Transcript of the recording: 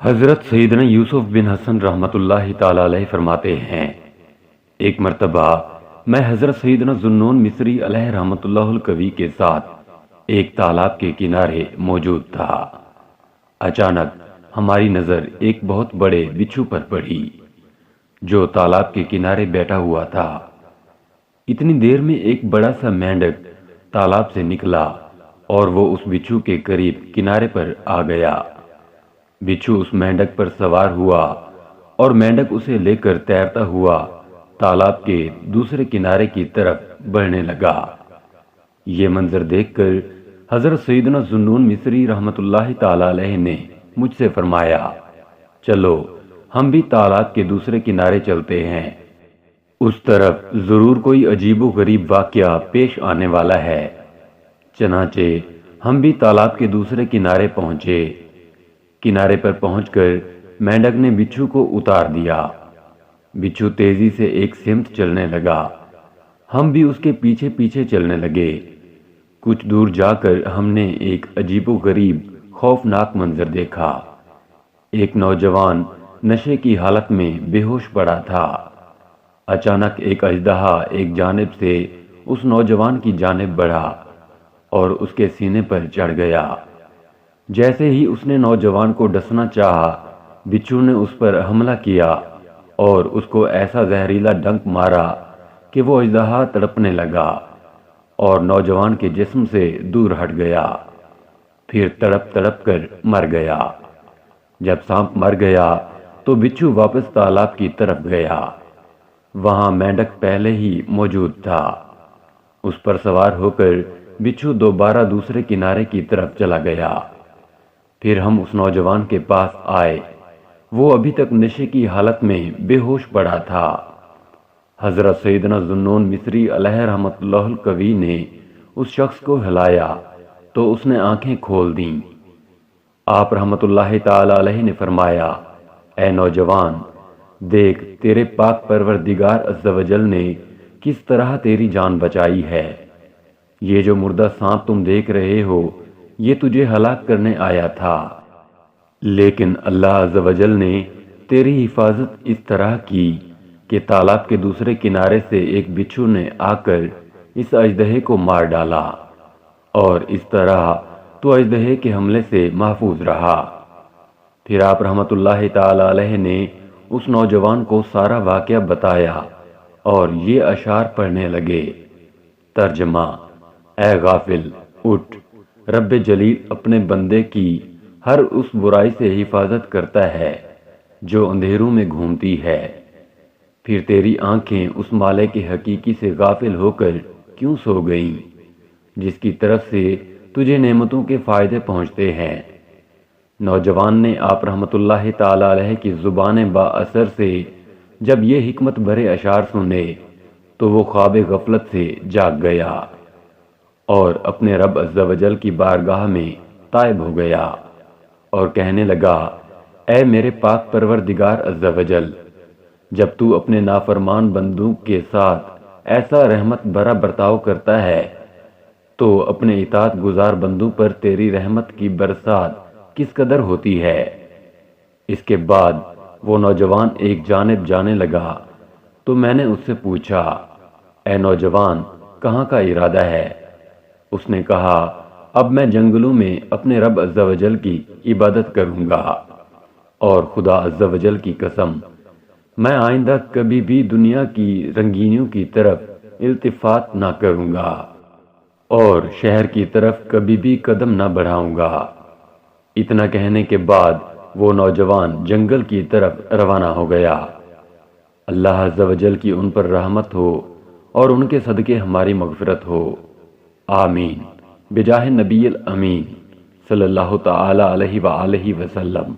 حضرت سیدنا یوسف بن حسن رحمۃ اللہ تعالی علیہ فرماتے ہیں، ایک مرتبہ میں حضرت سیدنا ذوالنون مصری علیہ رحمۃ اللہ القوی کے ساتھ ایک تالاب کے کنارے موجود تھا۔ اچانک ہماری نظر ایک بہت بڑے بچھو پر پڑی جو تالاب کے کنارے بیٹھا ہوا تھا۔ اتنی دیر میں ایک بڑا سا مینڈک تالاب سے نکلا اور وہ اس بچھو کے قریب کنارے پر آ گیا۔ بچھو اس مینڈک پر سوار ہوا اور مینڈک اسے لے کر تیرتا ہوا تالاب کے دوسرے کنارے کی طرف بڑھنے لگا۔ یہ منظر دیکھ کر حضرت سیدنا ذوالنون مصری رحمۃ اللہ تعالی علیہ نے مجھ سے فرمایا، چلو ہم بھی تالاب کے دوسرے کنارے چلتے ہیں، اس طرف ضرور کوئی عجیب و غریب واقعہ پیش آنے والا ہے۔ چنانچہ ہم بھی تالاب کے دوسرے کنارے پہنچے۔ کنارے پر پہنچ کر مینڈک نے بچھو کو اتار دیا۔ بچھو تیزی سے ایک سمت چلنے لگا، ہم بھی اس کے پیچھے پیچھے چلنے لگے۔ کچھ دور جا کر ہم نے ایک عجیب و غریب خوفناک منظر دیکھا۔ ایک نوجوان نشے کی حالت میں بے ہوش پڑا تھا۔ اچانک ایک اژدہا ایک جانب سے اس نوجوان کی جانب بڑھا اور اس کے سینے پر چڑھ گیا۔ جیسے ہی اس نے نوجوان کو ڈسنا چاہا، بچھو نے اس پر حملہ کیا اور اس کو ایسا زہریلا ڈنک مارا کہ وہ اژدہا تڑپنے لگا اور نوجوان کے جسم سے دور ہٹ گیا، پھر تڑپ تڑپ کر مر گیا۔ جب سانپ مر گیا تو بچھو واپس تالاب کی طرف گیا۔ وہاں مینڈک پہلے ہی موجود تھا۔ اس پر سوار ہو کر بچھو دوبارہ دوسرے کنارے کی طرف چلا گیا۔ پھر ہم اس نوجوان کے پاس آئے، وہ ابھی تک نشے کی حالت میں بے ہوش پڑا تھا۔ حضرت سیدنا ذوالنون مصری علیہ رحمۃ اللہ القوی نے اس شخص کو ہلایا تو اس نے آنکھیں کھول دیں۔ آپ رحمۃ اللہ تعالی علیہ نے فرمایا، اے نوجوان، دیکھ تیرے پاک پروردگار عز و جل نے کس طرح تیری جان بچائی ہے۔ یہ جو مردہ سانپ تم دیکھ رہے ہو، یہ تجھے ہلاک کرنے آیا تھا، لیکن اللہ عز و جل نے تیری حفاظت اس طرح کی کہ تالاب کے دوسرے کنارے سے ایک بچھو نے آ کر اس اژدہے کو مار ڈالا اور اس طرح تو اژدہے کے حملے سے محفوظ رہا۔ پھر آپ رحمۃ اللہ تعالی علیہ نے اس نوجوان کو سارا واقعہ بتایا اور یہ اشعار پڑھنے لگے۔ ترجمہ: اے غافل، اٹھ، رب جلیل اپنے بندے کی ہر اس برائی سے حفاظت کرتا ہے جو اندھیروں میں گھومتی ہے۔ پھر تیری آنکھیں اس مالک حقیقی سے غافل ہو کر کیوں سو گئیں جس کی طرف سے تجھے نعمتوں کے فائدے پہنچتے ہیں۔ نوجوان نے آپ رحمۃ اللہ تعالی علیہ کی زبان با اثر سے جب یہ حکمت بھرے اشعار سنے تو وہ خواب غفلت سے جاگ گیا اور اپنے رب عز و جل کی بارگاہ میں تائب ہو گیا اور کہنے لگا، اے میرے پاک پروردگار عز و جل، جب تو اپنے نافرمان بندوں کے ساتھ ایسا رحمت بھرا برتاؤ کرتا ہے تو اپنے اطاعت گزار بندوں پر تیری رحمت کی برسات کس قدر ہوتی ہے۔ اس کے بعد وہ نوجوان ایک جانب جانے لگا تو میں نے اس سے پوچھا، اے نوجوان، کہاں کا ارادہ ہے؟ اس نے کہا، اب میں جنگلوں میں اپنے رب عز و جل کی عبادت کروں گا، اور خدا عز و جل کی قسم، میں آئندہ کبھی بھی دنیا کی رنگینیوں کی طرف التفات نہ کروں گا اور شہر کی طرف کبھی بھی قدم نہ بڑھاؤں گا۔ اتنا کہنے کے بعد وہ نوجوان جنگل کی طرف روانہ ہو گیا۔ اللہ عز و جل کی ان پر رحمت ہو اور ان کے صدقے ہماری مغفرت ہو، آمین، بجاہ نبی الامین صلی اللہ تعالی علیہ وآلہ وسلم۔